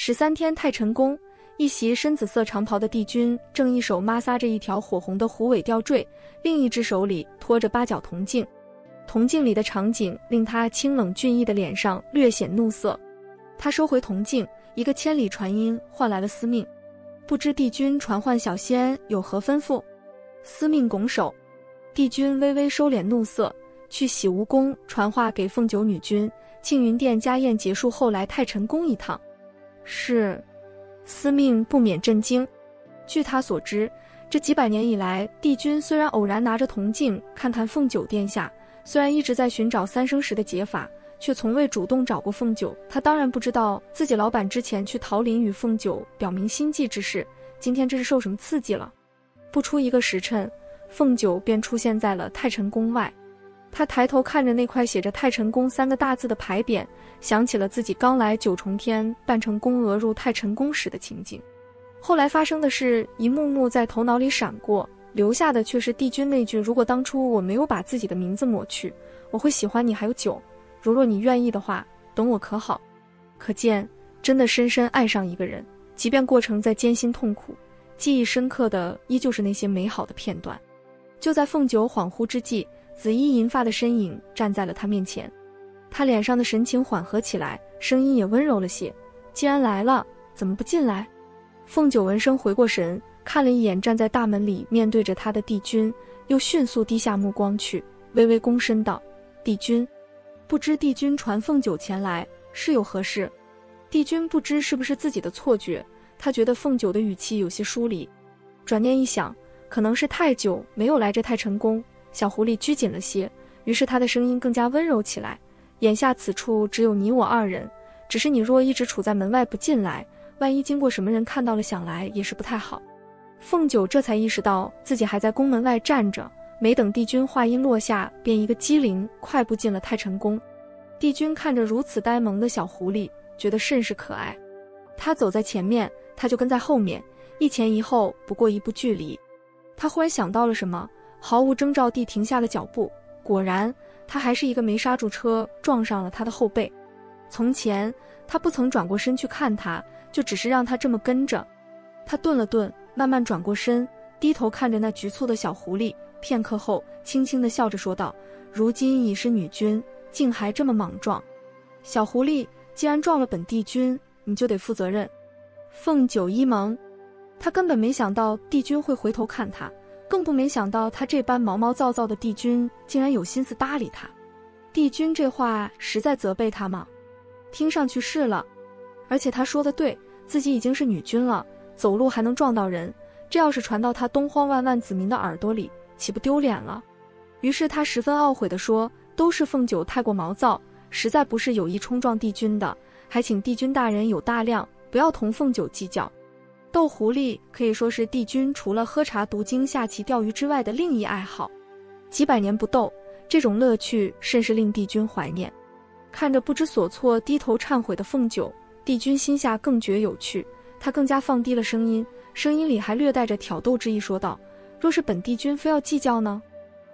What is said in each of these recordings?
13天太晨宫，一袭深紫色长袍的帝君正一手摩挲着一条火红的虎尾吊坠，另一只手里托着8角铜镜。铜镜里的场景令他清冷俊逸的脸上略显怒色。他收回铜镜，一个千里传音换来了司命。不知帝君传唤小仙有何吩咐？司命拱手。帝君微微收敛怒色，去洗无宫传话给凤九女君，庆云殿家宴结束后来太晨宫一趟。是。司命不免震惊。据他所知，这几百年以来，帝君虽然偶然拿着铜镜看看凤九殿下，虽然一直在寻找三生石的解法，却从未主动找过凤九。他当然不知道自己老板之前去桃林与凤九表明心迹之事，今天这是受什么刺激了？不出一个时辰，凤九便出现在了太晨宫外。他抬头看着那块写着太晨宫3个大字的牌匾，想起了自己刚来9重天扮成宫娥入太晨宫时的情景。后来发生的事一幕幕在头脑里闪过，留下的却是帝君那句：如果当初我没有把自己的名字抹去，我会喜欢你还有酒，如若你愿意的话，等我可好？可见真的深深爱上一个人，即便过程再艰辛痛苦，记忆深刻的依旧是那些美好的片段。就在凤九恍惚之际，紫衣银发的身影站在了他面前。他脸上的神情缓和起来，声音也温柔了些。既然来了，怎么不进来？凤九闻声回过神，看了一眼站在大门里面对着他的帝君，又迅速低下目光去，微微躬身道：帝君。不知帝君传凤九前来是有何事？帝君不知是不是自己的错觉，他觉得凤九的语气有些疏离。转念一想，可能是太久没有来这太晨宫，小狐狸拘谨了些，于是他的声音更加温柔起来。眼下此处只有你我2人，只是你若一直处在门外不进来，万一经过什么人看到了想来也是不太好。凤九这才意识到自己还在宫门外站着，没等帝君话音落下，便一个机灵快步进了太晨宫。帝君看着如此呆萌的小狐狸，觉得甚是可爱。他走在前面，他就跟在后面，一前一后不过1步距离。他忽然想到了什么，毫无征兆地停下了脚步，果然他还是一个没刹住车，撞上了他的后背。从前他不曾转过身去看他，就只是让他这么跟着。他顿了顿，慢慢转过身，低头看着那局促的小狐狸，片刻后轻轻地笑着说道：如今已是女君，竟还这么莽撞。小狐狸，既然撞了本帝君，你就得负责任。凤九一懵，他根本没想到帝君会回头看他，更不没想到他这般毛毛躁躁的帝君竟然有心思搭理他。帝君这话实在责备他吗？听上去是了，而且他说的对，自己已经是女君了，走路还能撞到人，这要是传到他东荒万万子民的耳朵里，岂不丢脸了？于是他十分懊悔地说：都是凤九太过毛躁，实在不是有意冲撞帝君的，还请帝君大人有大量，不要同凤九计较。斗狐狸可以说是帝君除了喝茶读经下棋钓鱼之外的另一爱好，几百年不斗，这种乐趣甚是令帝君怀念。看着不知所措低头忏悔的凤九，帝君心下更觉有趣，他更加放低了声音，声音里还略带着挑逗之意说道：若是本帝君非要计较呢？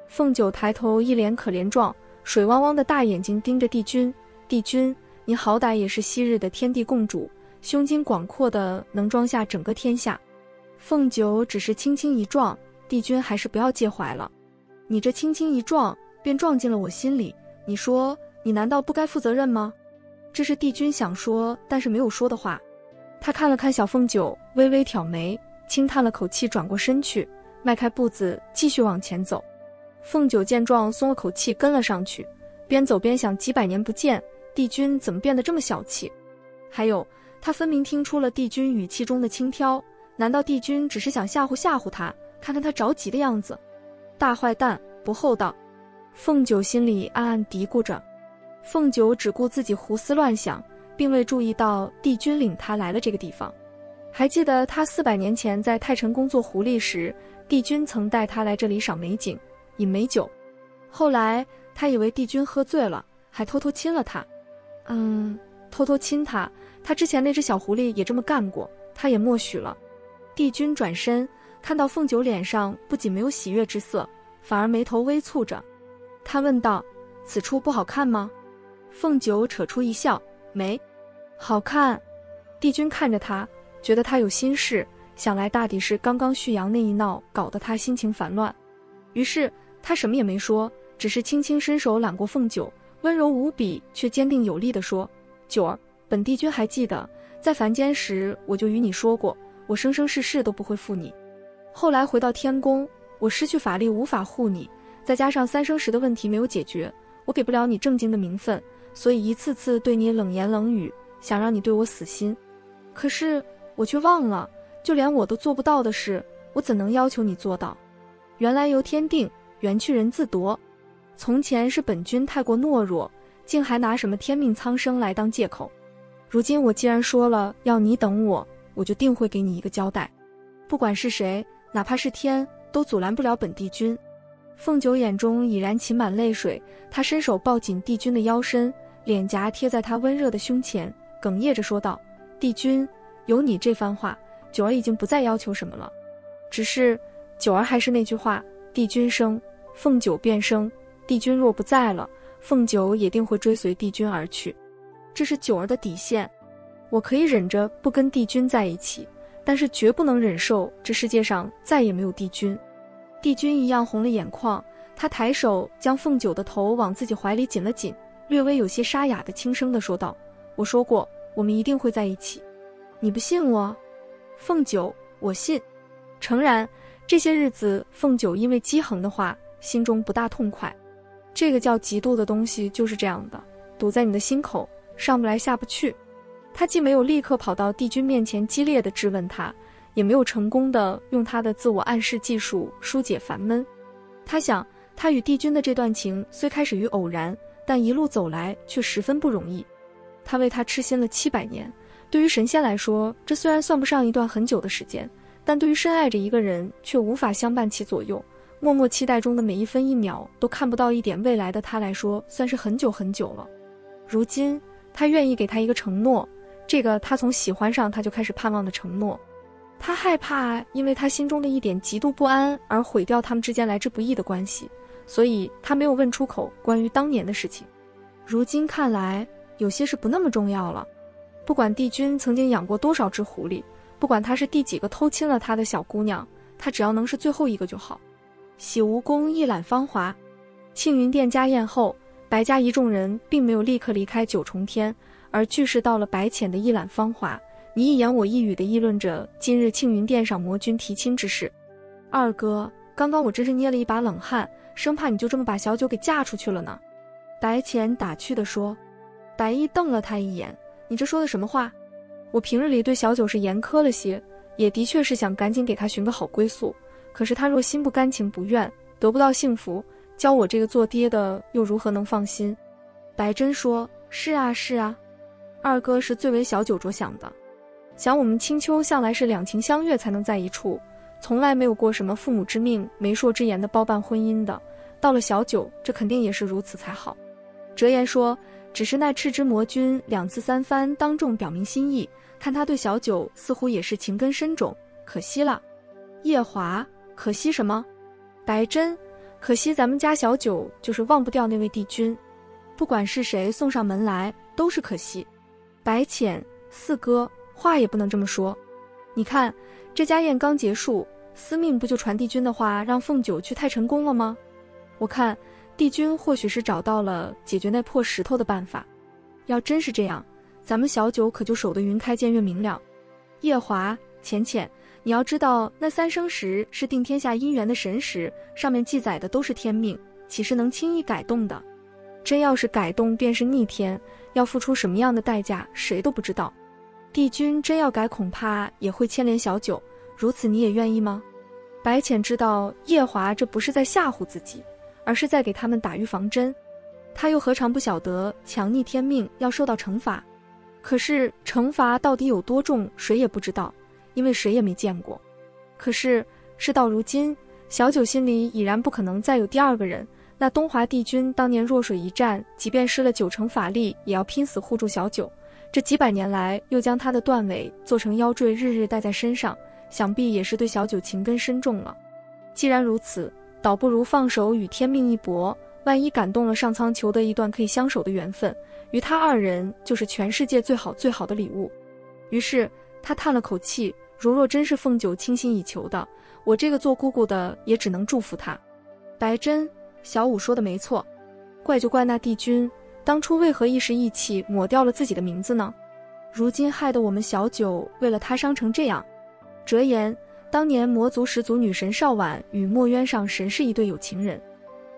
凤九抬头一脸可怜状，水汪汪的大眼睛盯着帝君：帝君，你好歹也是昔日的天地共主，胸襟广阔的能装下整个天下。凤九只是轻轻一撞，帝君还是不要介怀了。你这轻轻一撞便撞进了我心里，你说你难道不该负责任吗？这是帝君想说但是没有说的话。他看了看小凤九，微微挑眉，轻叹了口气，转过身去，迈开步子继续往前走。凤九见状松了口气，跟了上去，边走边想：几百年不见，帝君怎么变得这么小气？还有，他分明听出了帝君语气中的轻佻，难道帝君只是想吓唬吓唬他，看看他着急的样子？大坏蛋，不厚道。凤九心里暗暗嘀咕着。凤九只顾自己胡思乱想，并未注意到帝君领他来了这个地方。还记得他400年前在太晨宫做狐狸时，帝君曾带他来这里赏美景，饮美酒。后来他以为帝君喝醉了，还偷偷亲了他。偷偷亲他，他之前那只小狐狸也这么干过，他也默许了。帝君转身看到凤九脸上不仅没有喜悦之色，反而眉头微蹙着。他问道：此处不好看吗？凤九扯出一笑：没好看。帝君看着他，觉得他有心事，想来大抵是刚刚旭阳那一闹搞得他心情烦乱。于是他什么也没说，只是轻轻伸手揽过凤九，温柔无比却坚定有力地说：九儿，本帝君还记得，在凡间时我就与你说过，我生生世世都不会负你。后来回到天宫，我失去法力无法护你，再加上三生石的问题没有解决，我给不了你正经的名分，所以一次次对你冷言冷语，想让你对我死心。可是我却忘了，就连我都做不到的事，我怎能要求你做到？原来由天定，缘去人自夺。从前是本君太过懦弱，竟还拿什么天命苍生来当借口。如今我既然说了要你等我，我就定会给你一个交代。不管是谁，哪怕是天，都阻拦不了本帝君。凤九眼中已然噙满泪水，她伸手抱紧帝君的腰身，脸颊贴在他温热的胸前，哽咽着说道：帝君，有你这番话，九儿已经不再要求什么了。只是九儿还是那句话，帝君生，凤九便生，帝君若不在了，凤九也定会追随帝君而去。这是九儿的底线。我可以忍着不跟帝君在一起，但是绝不能忍受这世界上再也没有帝君。帝君一样红了眼眶，他抬手将凤九的头往自己怀里紧了紧，略微有些沙哑的轻声地说道：我说过，我们一定会在一起。你不信我？凤九，我信。诚然，这些日子凤九因为姬恒的话，心中不大痛快。这个叫嫉妒的东西就是这样的，堵在你的心口，上不来下不去。他既没有立刻跑到帝君面前激烈地质问他，也没有成功地用他的自我暗示技术疏解烦闷。他想，他与帝君的这段情虽开始于偶然，但一路走来却十分不容易。他为他痴心了700年，对于神仙来说，这虽然算不上一段很久的时间，但对于深爱着一个人却无法相伴其左右，默默期待中的每一分一秒都看不到一点未来的他来说，算是很久很久了。如今他愿意给他一个承诺，这个他从喜欢上他就开始盼望的承诺。他害怕因为他心中的一点极度不安而毁掉他们之间来之不易的关系，所以他没有问出口关于当年的事情。如今看来，有些事不那么重要了。不管帝君曾经养过多少只狐狸，不管他是第几个偷亲了他的小姑娘，他只要能是最后一个就好。洗无宫一览芳华。庆云殿家宴后，白家一众人并没有立刻离开九重天，而俱是到了白浅的一览芳华，你一言我一语地议论着今日庆云殿上魔君提亲之事。二哥，刚刚我真是捏了一把冷汗，生怕你就这么把小九给嫁出去了呢。白浅打趣地说。白衣瞪了他一眼，你这说的什么话？我平日里对小九是严苛了些，也的确是想赶紧给他寻个好归宿，可是他若心不甘情不愿，得不到幸福，教我这个做爹的又如何能放心？白珍说，是啊是啊，二哥是最为小九着想的，想我们青丘向来是两情相悦才能在一处，从来没有过什么父母之命媒妁之言的包办婚姻的，到了小九，这肯定也是如此才好。折言说，只是那赤之魔君2次3番当众表明心意，看他对小九似乎也是情根深种，可惜了。夜华，可惜什么？白珍，可惜咱们家小九就是忘不掉那位帝君，不管是谁送上门来都是可惜。白浅，四哥，话也不能这么说。你看这家宴刚结束，司命不就传帝君的话让凤九去太晨宫了吗？我看帝君或许是找到了解决那破石头的办法，要真是这样，咱们小九可就守得云开见月明了。夜华，浅浅，你要知道那三生石是定天下姻缘的神石，上面记载的都是天命，岂是能轻易改动的？真要是改动便是逆天，要付出什么样的代价谁都不知道。帝君真要改，恐怕也会牵连小九，如此你也愿意吗？白浅知道夜华这不是在吓唬自己，而是在给他们打预防针。他又何尝不晓得强逆天命要受到惩罚？可是惩罚到底有多重，谁也不知道，因为谁也没见过。可是事到如今，小九心里已然不可能再有第二个人。那东华帝君当年弱水一战，即便失了9成法力，也要拼死护住小九。这几百年来，又将他的断尾做成腰坠，日日戴在身上，想必也是对小九情根深重了。既然如此，倒不如放手与天命一搏，万一感动了上苍，求得一段可以相守的缘分，于他二人就是全世界最好最好的礼物。于是他叹了口气，如若真是凤九倾心以求的，我这个做姑姑的也只能祝福他。白珍，小五说的没错，怪就怪那帝君，当初为何一时意气抹掉了自己的名字呢？如今害得我们小九为了他伤成这样。折言，当年魔族始祖女神邵婉与墨渊上神是一对有情人，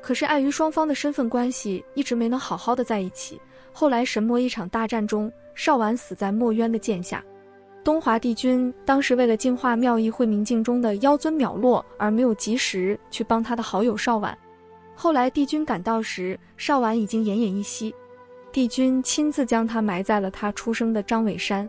可是碍于双方的身份关系，一直没能好好的在一起。后来神魔一场大战中，邵婉死在墨渊的剑下。东华帝君当时为了净化妙义慧明镜中的妖尊渺落，而没有及时去帮他的好友邵婉。后来帝君赶到时，邵婉已经奄奄一息，帝君亲自将他埋在了他出生的张尾山。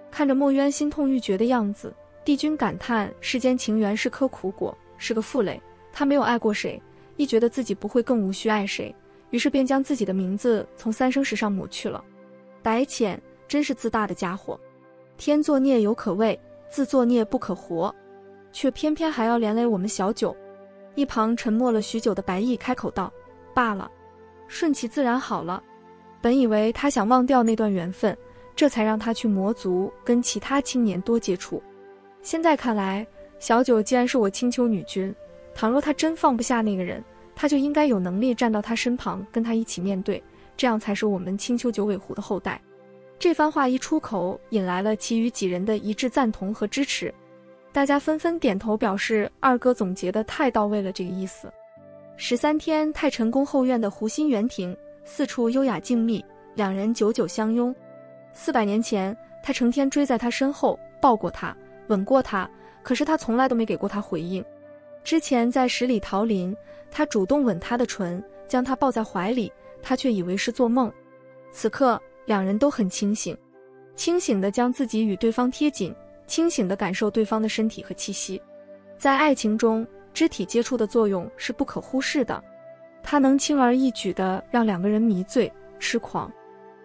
看着墨渊心痛欲绝的样子，帝君感叹世间情缘是颗苦果，是个负累，他没有爱过谁，亦觉得自己不会更无需爱谁，于是便将自己的名字从三生石上抹去了。白浅真是自大的家伙，天作孽犹可畏，自作孽不可活，却偏偏还要连累我们小九。一旁沉默了许久的白毅开口道：罢了，顺其自然好了。本以为他想忘掉那段缘分，这才让他去魔族跟其他青年多接触。现在看来，小九既然是我青丘女君，倘若他真放不下那个人，他就应该有能力站到他身旁，跟他一起面对，这样才是我们青丘九尾狐的后代。这番话一出口，引来了其余几人的一致赞同和支持，大家纷纷点头表示二哥总结的太到位了，这个意思。13天，太晨宫后院的湖心园庭，四处优雅静谧，两人久久相拥。400年前，他成天追在他身后，抱过他，吻过他，可是他从来都没给过他回应。之前在十里桃林，他主动吻他的唇，将他抱在怀里，他却以为是做梦。此刻两人都很清醒，清醒地将自己与对方贴紧，清醒地感受对方的身体和气息。在爱情中，肢体接触的作用是不可忽视的，它能轻而易举地让两个人迷醉痴狂。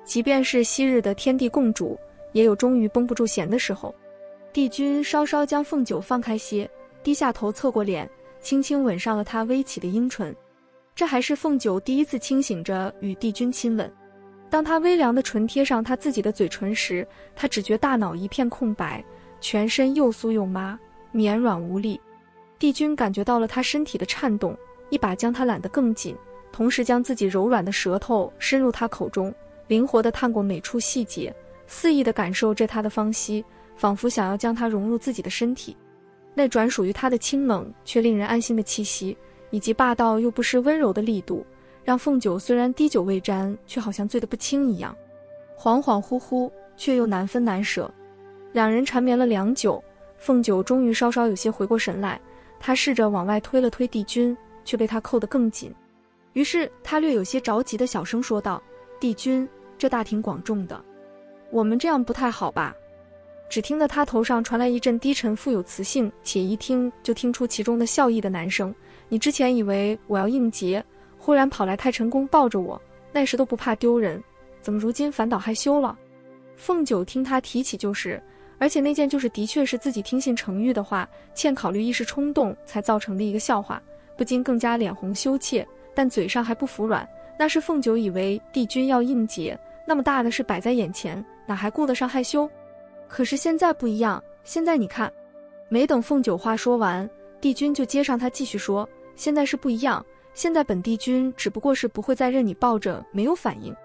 即便是昔日的天地共主，也有终于绷不住弦的时候。帝君稍稍将凤九放开些，低下头侧过脸，轻轻吻上了她微起的樱唇。这还是凤九第一次清醒着与帝君亲吻。当他微凉的唇贴上他自己的嘴唇时，他只觉大脑一片空白，全身又酥又麻，绵软无力。帝君感觉到了他身体的颤动，一把将他揽得更紧，同时将自己柔软的舌头伸入他口中，灵活地探过每处细节，肆意地感受着他的芳息，仿佛想要将他融入自己的身体。那专属于他的清冷却令人安心的气息，以及霸道又不失温柔的力度，让凤九虽然滴酒未沾，却好像醉得不轻一样，恍恍惚惚，却又难分难舍。两人缠绵了良久，凤九终于稍稍有些回过神来，他试着往外推了推帝君，却被他扣得更紧。于是他略有些着急的小声说道：帝君，这大庭广众的，我们这样不太好吧？只听得他头上传来一阵低沉富有磁性，且一听就听出其中的笑意的男声。你之前以为我要应节，忽然跑来太晨宫抱着我，那时都不怕丢人，怎么如今反倒害羞了？凤九听他提起就是，而且那件就是的确是自己听信程昱的话，欠考虑一时冲动才造成的一个笑话，不禁更加脸红羞怯，但嘴上还不服软。那是凤九以为帝君要应节，那么大的事摆在眼前，哪还顾得上害羞？可是现在不一样，现在你看。没等凤九话说完，帝君就接上他继续说，现在是不一样，现在本帝君只不过是不会再任你抱着没有反应，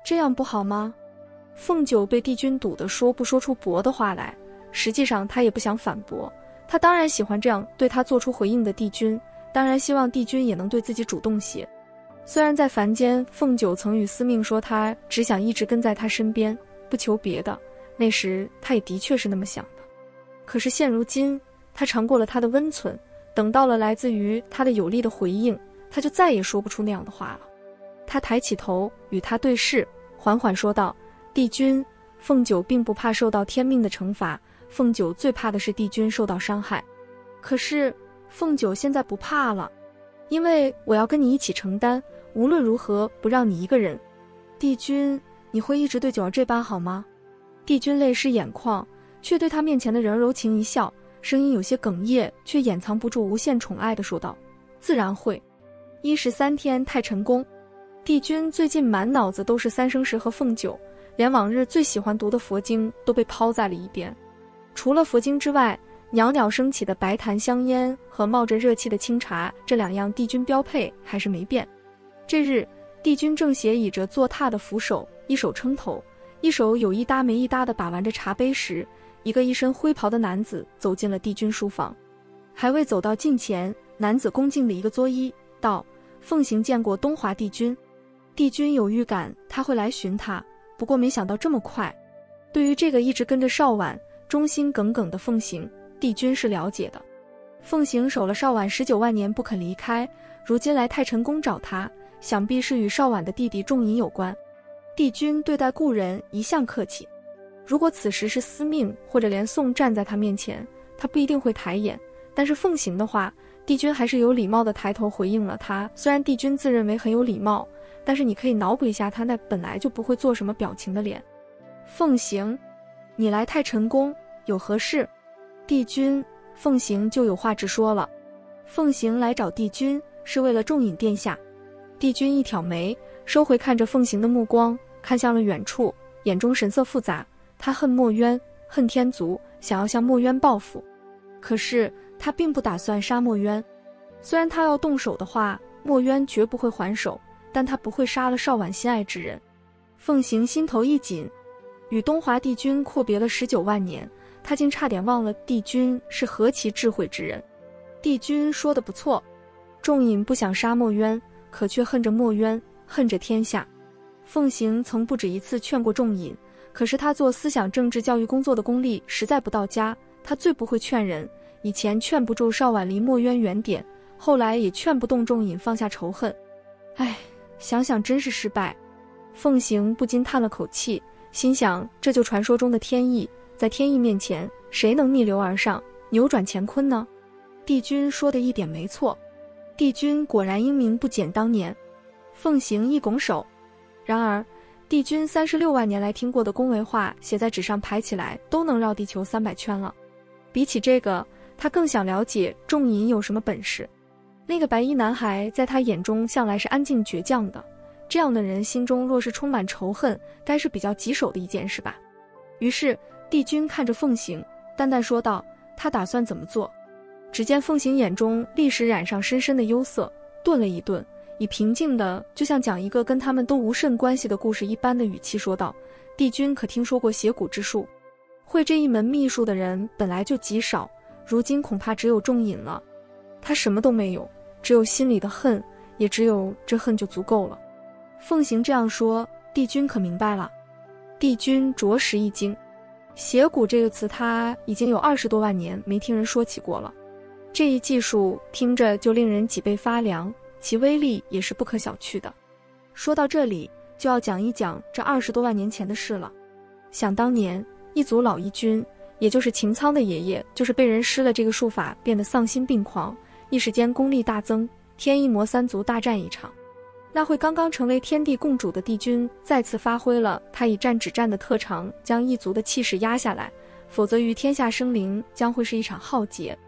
这样不好吗？凤九被帝君堵得说不说出驳的话来，实际上他也不想反驳，他当然喜欢这样对他做出回应的帝君，当然希望帝君也能对自己主动些。虽然在凡间，凤九曾与司命说他只想一直跟在他身边，不求别的，那时他也的确是那么想的。可是现如今，他尝过了他的温存，等到了来自于他的有力的回应，他就再也说不出那样的话了。他抬起头与他对视，缓缓说道：帝君，凤九并不怕受到天命的惩罚，凤九最怕的是帝君受到伤害。可是凤九现在不怕了，因为我要跟你一起承担，无论如何不让你一个人。帝君，你会一直对九儿这般好吗？帝君泪湿眼眶，却对他面前的人柔情一笑，声音有些哽咽，却掩藏不住无限宠爱地说道：自然会。13天，太晨宫。帝君最近满脑子都是三生石和凤九，连往日最喜欢读的佛经都被抛在了一边。除了佛经之外，袅袅升起的白檀香烟和冒着热气的清茶，这2样帝君标配还是没变。这日，帝君正斜倚着坐榻的扶手，一手撑头，一手有一搭没一搭地把玩着茶杯时，一个一身灰袍的男子走进了帝君书房。还未走到近前，男子恭敬的一个作揖，道：“奉行见过东华帝君。”帝君有预感他会来寻他，不过没想到这么快。对于这个一直跟着邵婉、忠心耿耿的奉行，帝君是了解的。奉行守了邵婉19万年不肯离开，如今来太晨宫找他，想必是与邵婉的弟弟仲隐有关。帝君对待故人一向客气，如果此时是司命或者连宋站在他面前，他不一定会抬眼，但是奉行的话，帝君还是有礼貌地抬头回应了他。虽然帝君自认为很有礼貌，但是你可以脑补一下他那本来就不会做什么表情的脸。奉行，你来太晨宫有何事？帝君，奉行就有话直说了。奉行来找帝君是为了仲隐殿下。帝君一挑眉，收回看着奉行的目光，看向了远处，眼中神色复杂。他恨墨渊，恨天族，想要向墨渊报复。可是他并不打算杀墨渊，虽然他要动手的话，墨渊绝不会还手，但他不会杀了邵婉心爱之人。奉行心头一紧，与东华帝君阔别了19万年，他竟差点忘了帝君是何其智慧之人。帝君说的不错，仲隐不想杀墨渊，可却恨着墨渊，恨着天下。奉行曾不止一次劝过仲隐，可是他做思想政治教育工作的功力实在不到家，他最不会劝人。以前劝不住邵婉离墨渊远点，后来也劝不动仲隐放下仇恨。唉，想想真是失败。奉行不禁叹了口气，心想这就传说中的天意，在天意面前，谁能逆流而上，扭转乾坤呢？帝君说的一点没错，帝君果然英明不减当年。奉行一拱手，然而帝君36万年来听过的恭维话写在纸上排起来都能绕地球300圈了。比起这个，他更想了解仲隐有什么本事。那个白衣男孩在他眼中向来是安静倔强的，这样的人心中若是充满仇恨，该是比较棘手的一件事吧。于是帝君看着奉行，淡淡说道：“他打算怎么做？”只见奉行眼中立时染上深深的忧色，顿了一顿，以平静的就像讲一个跟他们都无甚关系的故事一般的语气说道：“帝君可听说过写蛊之术？会这一门秘术的人本来就极少，如今恐怕只有仲隐了。他什么都没有，只有心里的恨，也只有这恨就足够了。”奉行这样说，帝君可明白了？帝君着实一惊，写蛊这个词他已经有20多万年没听人说起过了。这一技术听着就令人脊背发凉，其威力也是不可小觑的。说到这里，就要讲一讲这20多万年前的事了。想当年，一族老一君，也就是秦苍的爷爷，就是被人施了这个术法，变得丧心病狂，一时间功力大增，天一魔3族大战一场。那会刚刚成为天地共主的帝君再次发挥了他以战止战的特长，将一族的气势压下来，否则于天下生灵将会是一场浩劫。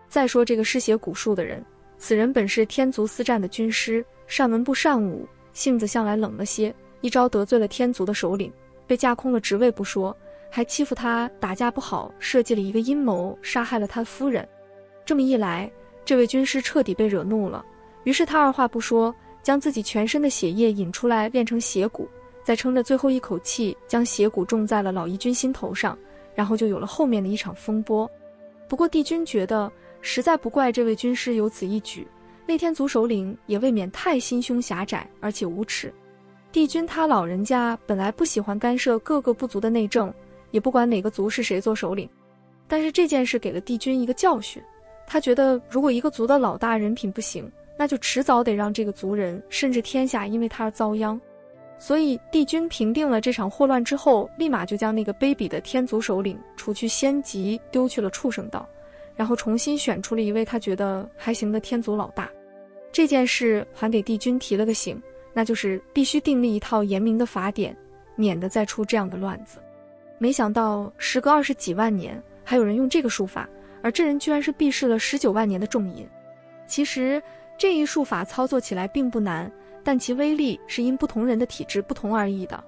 再说这个施写蛊术的人，此人本是天族私战的军师，善文不善武，性子向来冷了些，一朝得罪了天族的首领，被架空了职位不说，还欺负他打架不好，设计了一个阴谋，杀害了他夫人。这么一来，这位军师彻底被惹怒了，于是他二话不说，将自己全身的血液引出来炼成血蛊，再撑着最后一口气将血蛊种在了老一君心头上，然后就有了后面的一场风波。不过帝君觉得实在不怪这位军师有此一举，那天族首领也未免太心胸狭窄而且无耻。帝君他老人家本来不喜欢干涉各个部族的内政，也不管哪个族是谁做首领，但是这件事给了帝君一个教训，他觉得如果一个族的老大人品不行，那就迟早得让这个族人甚至天下因为他而遭殃。所以帝君平定了这场祸乱之后，立马就将那个卑鄙的天族首领除去仙籍，丢去了畜生道，然后重新选出了一位他觉得还行的天族老大。这件事还给帝君提了个醒，那就是必须订立一套严明的法典，免得再出这样的乱子。没想到时隔20几万年，还有人用这个术法，而这人居然是避世了19万年的仲隐。其实这一术法操作起来并不难，但其威力是因不同人的体质不同而异的。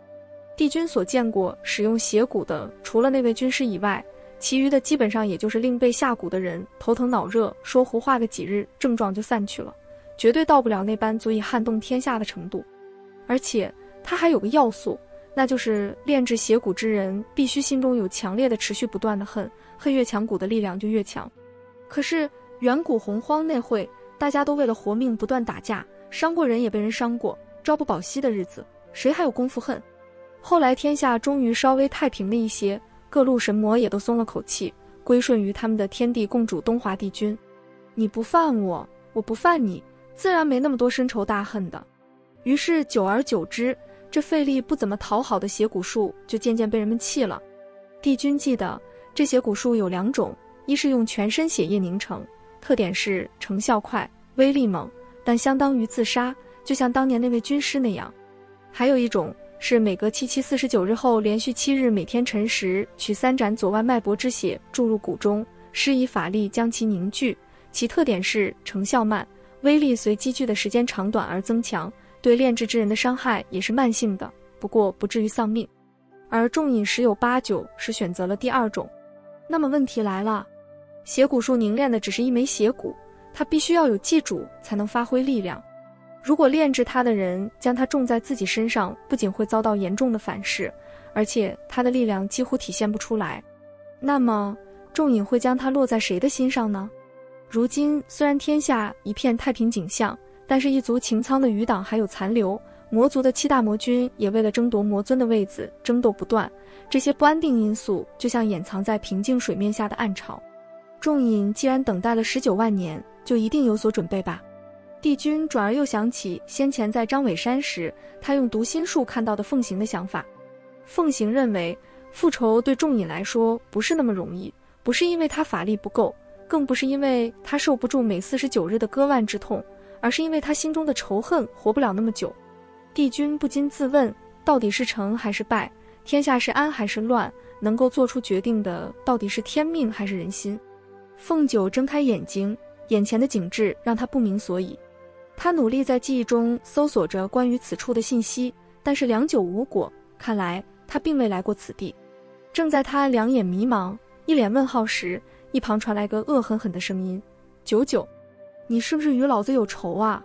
帝君所见过使用邪蛊的，除了那位军师以外，其余的基本上也就是令被下蛊的人头疼脑热，说胡话个几日，症状就散去了，绝对到不了那般足以撼动天下的程度。而且他还有个要素，那就是炼制邪蛊之人必须心中有强烈的持续不断的恨，恨越强，蛊的力量就越强。可是远古洪荒那会，大家都为了活命不断打架，伤过人也被人伤过，朝不保夕的日子，谁还有功夫恨？后来天下终于稍微太平了一些，各路神魔也都松了口气，归顺于他们的天地共主东华帝君。你不犯我，我不犯你，自然没那么多深仇大恨的。于是久而久之，这费力不怎么讨好的邪蛊术就渐渐被人们弃了。帝君记得，这邪蛊术有2种，一是用全身血液凝成，特点是成效快，威力猛，但相当于自杀，就像当年那位军师那样。还有一种是每隔749日后连续7日每天辰时，取3盏左腕脉搏之血注入蛊中，施以法力将其凝聚，其特点是成效慢，威力随积聚的时间长短而增强，对炼制之人的伤害也是慢性的，不过不至于丧命。而众隐十有8九是选择了第2种。那么问题来了，邪蛊术凝练的只是一枚邪蛊，它必须要有祭主才能发挥力量。如果炼制它的人将它种在自己身上，不仅会遭到严重的反噬，而且它的力量几乎体现不出来。那么众隐会将它落在谁的心上呢？如今虽然天下一片太平景象，但是一族擎苍的余党还有残留，魔族的7大魔君也为了争夺魔尊的位子争斗不断，这些不安定因素就像掩藏在平静水面下的暗潮。众隐既然等待了19万年，就一定有所准备吧。帝君转而又想起先前在张尾山时，他用读心术看到的凤行的想法。凤行认为复仇对众隐来说不是那么容易，不是因为他法力不够，更不是因为他受不住每49日的割腕之痛，而是因为他心中的仇恨活不了那么久。帝君不禁自问，到底是成还是败？天下是安还是乱？能够做出决定的到底是天命还是人心？凤九睁开眼睛，眼前的景致让他不明所以。他努力在记忆中搜索着关于此处的信息，但是良久无果，看来他并未来过此地。正在他两眼迷茫，一脸问号时，一旁传来个恶狠狠的声音：九九，你是不是与老子有仇啊？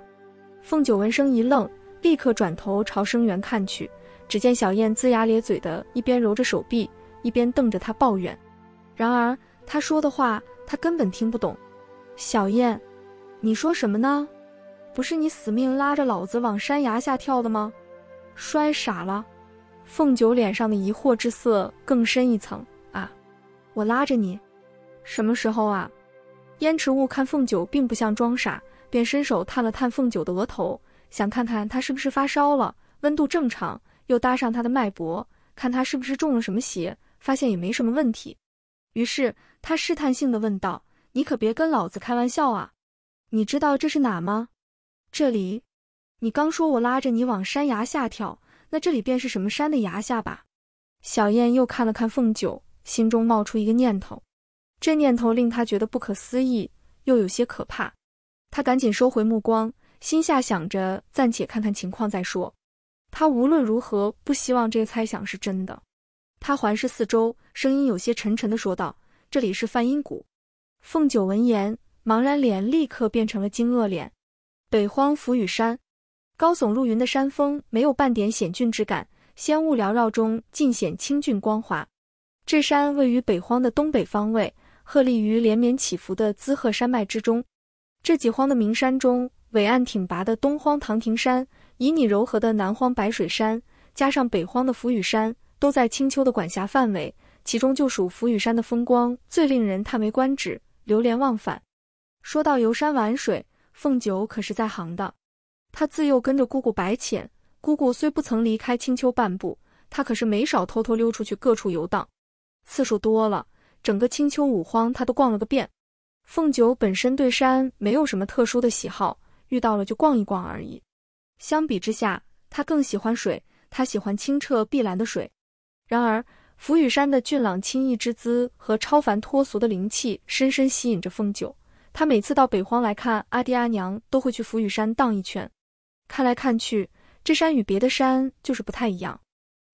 凤九闻声一愣，立刻转头朝声源看去，只见小燕龇牙咧嘴的一边揉着手臂，一边瞪着他抱怨。然而他说的话他根本听不懂。小燕，你说什么呢？不是你死命拉着老子往山崖下跳的吗？摔傻了？凤九脸上的疑惑之色更深一层。啊，我拉着你？什么时候啊？燕池雾看凤九并不像装傻，便伸手探了探凤九的额头，想看看他是不是发烧了，温度正常，又搭上他的脉搏，看他是不是中了什么邪，发现也没什么问题。于是他试探性地问道：你可别跟老子开玩笑啊，你知道这是哪吗？这里？你刚说我拉着你往山崖下跳，那这里便是什么山的崖下吧？小燕又看了看凤九，心中冒出一个念头，这念头令他觉得不可思议，又有些可怕。他赶紧收回目光，心下想着暂且看看情况再说。他无论如何不希望这个猜想是真的。他环视四周，声音有些沉沉地说道：这里是梵音谷。凤九闻言，茫然脸立刻变成了惊愕脸。北荒浮雨山，高耸入云的山峰没有半点险峻之感，仙雾缭绕中尽显清俊光滑。这山位于北荒的东北方位，鹤立于连绵起伏的滋贺山脉之中。这几荒的名山中，伟岸挺拔的东荒唐庭山，旖旎柔和的南荒白水山，加上北荒的浮雨山，都在青丘的管辖范围，其中就属浮雨山的风光最令人叹为观止，流连忘返。说到游山玩水，凤九可是在行的。他自幼跟着姑姑白浅，姑姑虽不曾离开青丘半步，他可是没少偷偷溜出去各处游荡，次数多了，整个青丘五荒他都逛了个遍。凤九本身对山没有什么特殊的喜好，遇到了就逛一逛而已。相比之下，他更喜欢水，他喜欢清澈碧蓝的水。然而浮雨山的俊朗清逸之姿和超凡脱俗的灵气深深吸引着凤九，他每次到北荒来看阿爹阿娘，都会去浮雨山荡一圈。看来看去，这山与别的山就是不太一样。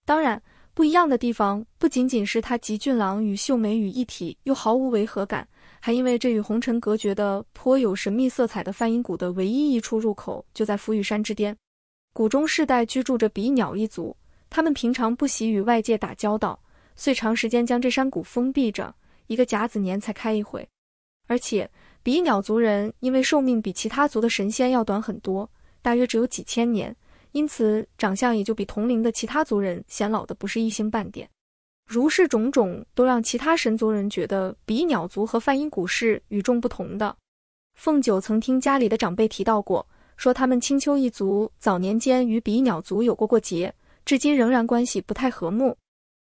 当然，不一样的地方不仅仅是他集俊朗与秀美于一体又毫无违和感，还因为这与红尘隔绝的颇有神秘色彩的梵音谷的唯一一处入口就在福羽山之巅。谷中世代居住着比鸟一族，他们平常不喜与外界打交道，遂长时间将这山谷封闭着，一个甲子年才开一回。而且比鸟族人因为寿命比其他族的神仙要短很多，大约只有几千年，因此长相也就比同龄的其他族人显老的不是一星半点。如是种种都让其他神族人觉得比鸟族和梵音谷是与众不同的。凤九曾听家里的长辈提到过，说他们青丘一族早年间与比鸟族有过节，至今仍然关系不太和睦。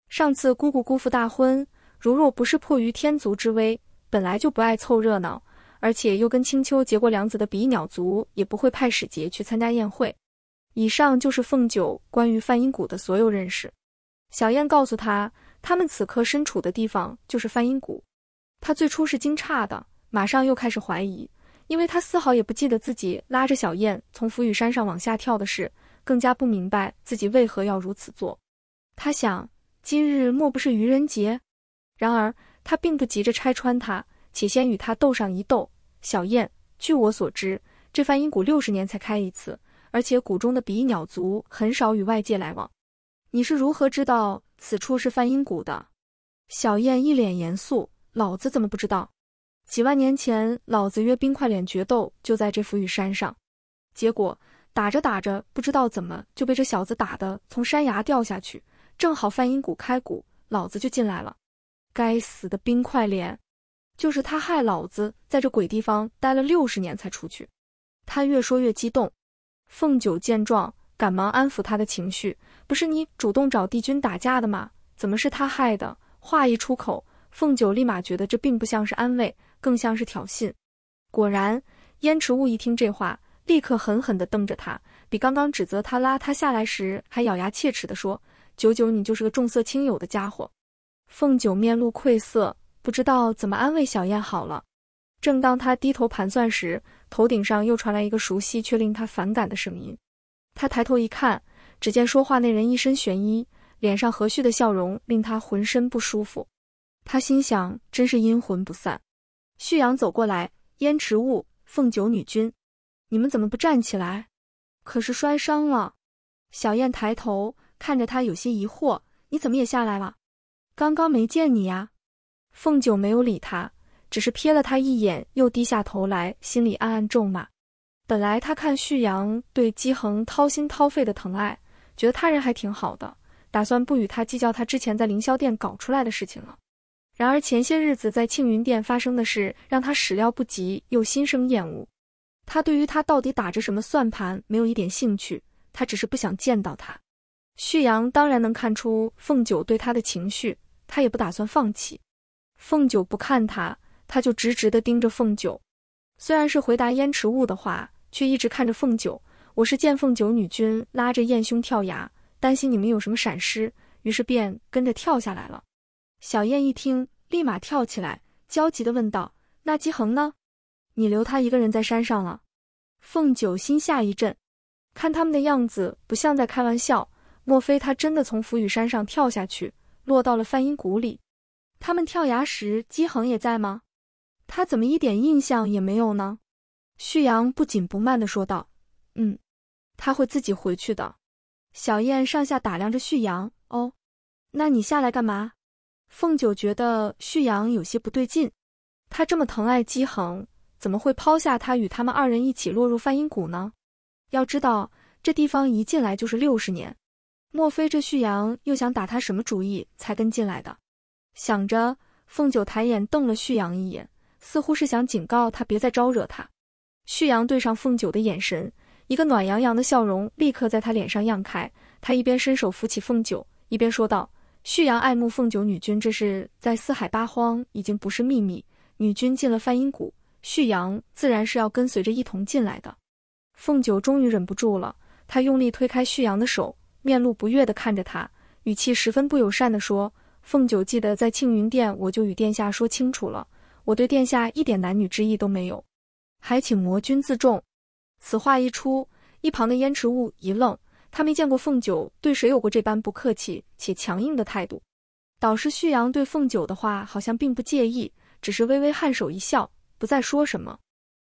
上次姑姑姑父大婚，如若不是迫于天族之威，本来就不爱凑热闹，而且又跟青丘结过梁子的比鸟族也不会派使节去参加宴会。以上就是凤九关于梵音谷的所有认识。小燕告诉他，他们此刻身处的地方就是梵音谷。他最初是惊诧的，马上又开始怀疑，因为他丝毫也不记得自己拉着小燕从福羽山上往下跳的事，更加不明白自己为何要如此做。他想，今日莫不是愚人节？然而他并不急着拆穿他，且先与他斗上一斗。小燕，据我所知，这梵音谷60年才开一次，而且谷中的比鸟族很少与外界来往。你是如何知道此处是梵音谷的？小燕一脸严肃，老子怎么不知道？几万年前，老子约冰块脸决斗就在这福羽山上，结果打着打着，不知道怎么就被这小子打得从山崖掉下去，正好梵音谷开谷，老子就进来了。该死的冰块脸，就是他害老子在这鬼地方待了60年才出去。他越说越激动。凤九见状，赶忙安抚他的情绪，不是你主动找帝君打架的吗？怎么是他害的？话一出口，凤九立马觉得这并不像是安慰，更像是挑衅。果然，燕池雾一听这话，立刻狠狠地瞪着他，比刚刚指责他拉他下来时还咬牙切齿地说，九九你就是个重色轻友的家伙。凤九面露愧色，不知道怎么安慰小燕好了。正当他低头盘算时，头顶上又传来一个熟悉却令他反感的声音。他抬头一看，只见说话那人一身玄衣，脸上和煦的笑容令他浑身不舒服。他心想，真是阴魂不散。旭阳走过来，燕池雾、凤九女君，你们怎么不站起来？可是摔伤了。小燕抬头看着他有些疑惑，你怎么也下来了？刚刚没见你呀。凤九没有理他，只是瞥了他一眼，又低下头来，心里暗暗咒骂。本来他看旭阳对姬恒掏心掏肺的疼爱，觉得他人还挺好的，打算不与他计较他之前在凌霄殿搞出来的事情了。然而前些日子在庆云殿发生的事让他始料不及，又心生厌恶。他对于他到底打着什么算盘没有一点兴趣，他只是不想见到他。旭阳当然能看出凤九对他的情绪，他也不打算放弃。凤九不看他，他就直直地盯着凤九。虽然是回答燕池雾的话，却一直看着凤九。我是见凤九女君拉着燕兄跳崖，担心你们有什么闪失，于是便跟着跳下来了。小燕一听，立马跳起来，焦急地问道，那姬恒呢？你留他一个人在山上了？凤九心下一震，看他们的样子不像在开玩笑，莫非他真的从福羽山上跳下去，落到了梵音谷里？他们跳崖时姬恒也在吗？他怎么一点印象也没有呢？旭阳不紧不慢地说道，他会自己回去的。小燕上下打量着旭阳，哦，那你下来干嘛？凤九觉得旭阳有些不对劲，他这么疼爱姬恒，怎么会抛下他与他们二人一起落入梵音谷呢？要知道，这地方一进来就是60年，莫非这旭阳又想打他什么主意才跟进来的？想着，凤九抬眼瞪了旭阳一眼，似乎是想警告他别再招惹他。旭阳对上凤九的眼神，一个暖洋洋的笑容立刻在他脸上漾开。他一边伸手扶起凤九，一边说道，旭阳爱慕凤九女君，这是在四海八荒已经不是秘密。女君进了梵音谷，旭阳自然是要跟随着一同进来的。凤九终于忍不住了，她用力推开旭阳的手，面露不悦地看着他，语气十分不友善地说，凤九记得在庆云殿我就与殿下说清楚了，我对殿下一点男女之意都没有，还请魔君自重。此话一出，一旁的燕池雾一愣，他没见过凤九对谁有过这般不客气且强硬的态度。导师旭阳对凤九的话好像并不介意，只是微微颔首一笑，不再说什么。